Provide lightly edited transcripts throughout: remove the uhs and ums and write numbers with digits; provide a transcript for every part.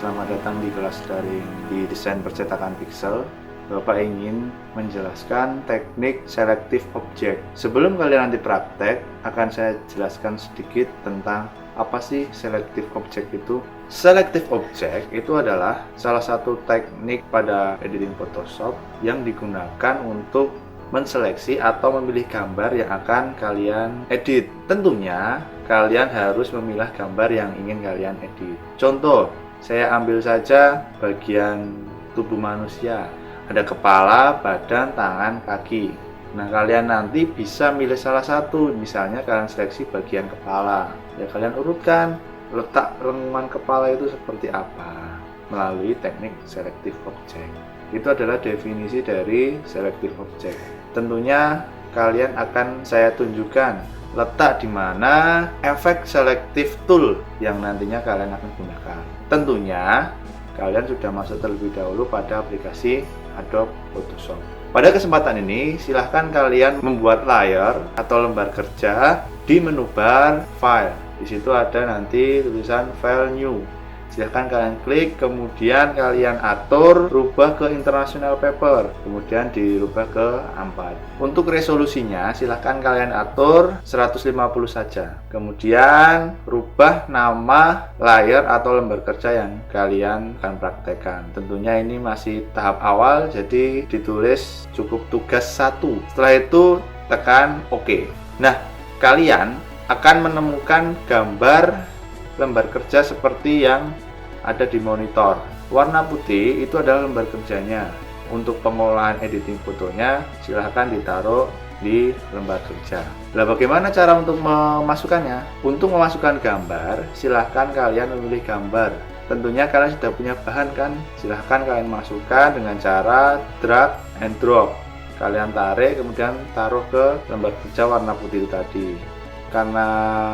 selamat datang di kelas daring di desain percetakan pixel. Bapak ingin menjelaskan teknik selective object. Sebelum kalian nanti praktek, akan saya jelaskan sedikit tentang apa sih selective object itu. Selective object itu adalah salah satu teknik pada editing Photoshop yang digunakan untuk menseleksi atau memilih gambar yang akan kalian edit. Tentunya kalian harus memilah gambar yang ingin kalian edit. Contoh, saya ambil saja bagian tubuh manusia. Ada kepala, badan, tangan, kaki. Nah, kalian nanti bisa milih salah satu. Misalnya kalian seleksi bagian kepala. Ya, kalian urutkan letak renggungan kepala itu seperti apa melalui teknik selective object. Itu adalah definisi dari selective object. Tentunya kalian akan saya tunjukkan letak di mana efek selective tool yang nantinya kalian akan gunakan. Tentunya kalian sudah masuk terlebih dahulu pada aplikasi Adobe Photoshop. Pada kesempatan ini silahkan kalian membuat layer atau lembar kerja di menu bar File. Di situ ada nanti tulisan File New. Silahkan kalian klik, kemudian kalian atur rubah ke International Paper, kemudian dirubah ke A4. Untuk resolusinya silahkan kalian atur 150 saja, kemudian rubah nama layer atau lembar kerja yang kalian akan praktekkan. Tentunya ini masih tahap awal, jadi ditulis cukup tugas 1. Setelah itu tekan OK. Nah, kalian akan menemukan gambar lembar kerja seperti yang ada di monitor. Warna putih itu adalah lembar kerjanya. Untuk pengolahan editing fotonya silahkan ditaruh di lembar kerja. Nah, bagaimana cara untuk memasukkannya? Untuk memasukkan gambar, silahkan kalian memilih gambar. Tentunya kalian sudah punya bahan kan? Silahkan kalian masukkan dengan cara drag and drop. Kalian tarik kemudian taruh ke lembar kerja warna putih itu tadi. Karena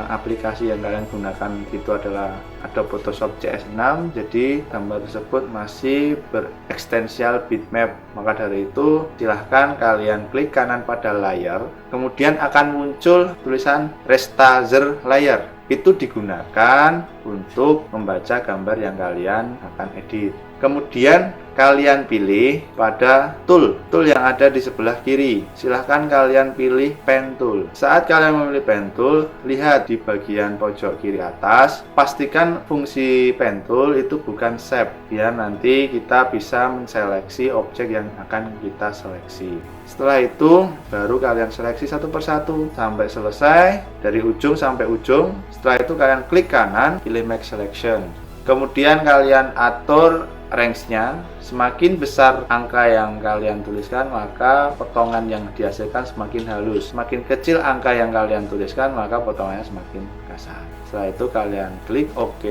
aplikasi yang kalian gunakan itu adalah Adobe Photoshop CS6, jadi gambar tersebut masih berekstensial bitmap. Maka dari itu silahkan kalian klik kanan pada layer, kemudian akan muncul tulisan Resizer Layer. Itu digunakan untuk membaca gambar yang kalian akan edit. Kemudian kalian pilih pada tool yang ada di sebelah kiri. Silahkan kalian pilih pen tool. Saat kalian memilih pen tool, lihat di bagian pojok kiri atas, pastikan fungsi pen tool itu bukan shape, biar nanti kita bisa menseleksi objek yang akan kita seleksi. Setelah itu baru kalian seleksi satu persatu sampai selesai dari ujung sampai ujung. Setelah itu kalian klik kanan, pilih Make Selection. Kemudian kalian atur range-nya. Semakin besar angka yang kalian tuliskan, maka potongan yang dihasilkan semakin halus. Semakin kecil angka yang kalian tuliskan, maka potongannya semakin kasar. Setelah itu kalian klik OK.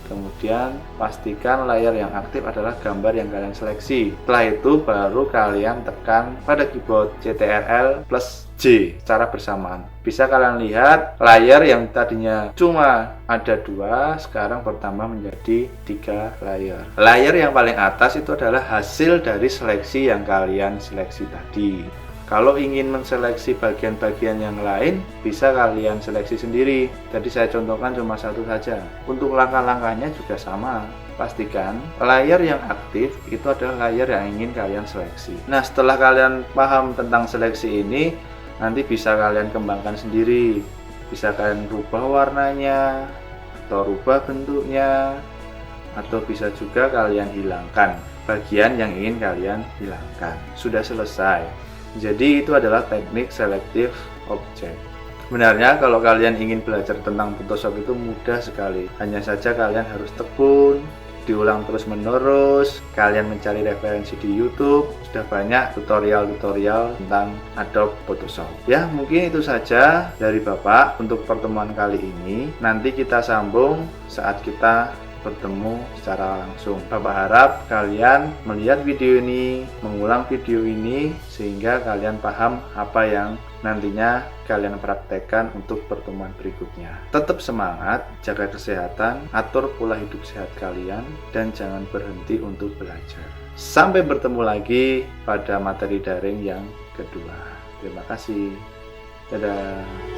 Kemudian pastikan layer yang aktif adalah gambar yang kalian seleksi. Setelah itu baru kalian tekan pada keyboard Ctrl plus J secara bersamaan. Bisa kalian lihat layer yang tadinya cuma ada 2 sekarang bertambah menjadi 3 layer. Layer yang paling atas itu adalah hasil dari seleksi yang kalian seleksi tadi. Kalau ingin menseleksi bagian-bagian yang lain, bisa kalian seleksi sendiri. Tadi saya contohkan cuma satu saja. Untuk langkah-langkahnya juga sama. Pastikan layer yang aktif itu adalah layer yang ingin kalian seleksi. Nah, setelah kalian paham tentang seleksi ini, nanti bisa kalian kembangkan sendiri. Bisa kalian rubah warnanya, atau rubah bentuknya, atau bisa juga kalian hilangkan bagian yang ingin kalian hilangkan. Sudah selesai. Jadi itu adalah teknik selective object. Sebenarnya kalau kalian ingin belajar tentang Photoshop itu mudah sekali. Hanya saja kalian harus tekun, diulang terus menerus. Kalian mencari referensi di YouTube, sudah banyak tutorial-tutorial tentang Adobe Photoshop. Ya, mungkin itu saja dari Bapak untuk pertemuan kali ini. Nanti kita sambung saat kita bertemu secara langsung. Bapak harap kalian melihat video ini, mengulang video ini, sehingga kalian paham apa yang nantinya kalian praktekkan untuk pertemuan berikutnya. Tetap semangat, jaga kesehatan, atur pola hidup sehat kalian, dan jangan berhenti untuk belajar. Sampai bertemu lagi pada materi daring yang kedua. Terima kasih. Dadah.